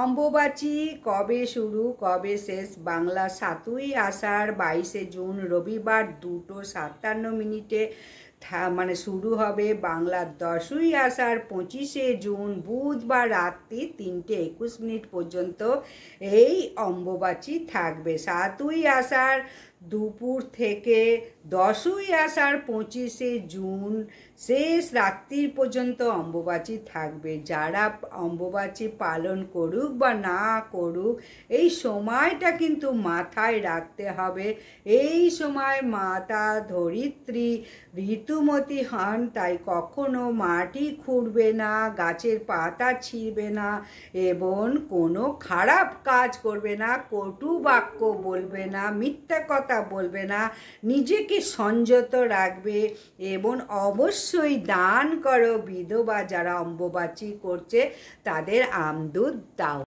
অম্বুবাচী কবে শুরু কবে শেষ? বাংলা 7ই আষাঢ় 22শে জুন রবিবার 2:57 মানে শুরু হবে। বাংলার 10ই আষাঢ় 25শে জুন বুধবার রাত্রি 3:21 পর্যন্ত এই অম্বুবাচী থাকবে। 7ই আষাঢ় দুপুর থেকে 10ই আষাঢ় 25শে জুন শেষ রাত্রির পর্যন্ত অম্বুবাচী থাকবে। যারা অম্বুবাচী পালন করুক বা না করুক, এই সময়টা কিন্তু মাথায় রাখতে হবে। এই সময় মাতা ধরিত্রী ঋতুমতী হন, তাই কখনো মাটি খুঁড়বে না, গাছের পাতা ছিঁড়বে না এবং কোনো খারাপ কাজ করবে না, কটু বাক্য বলবে না, মিথ্যা কথা বলবে না, নিজেকে সংযত রাখবে এবং অবশ্যই দান করো। বিধবা যারা অম্বুবাচী করছে তাদের আমদুধ দাও।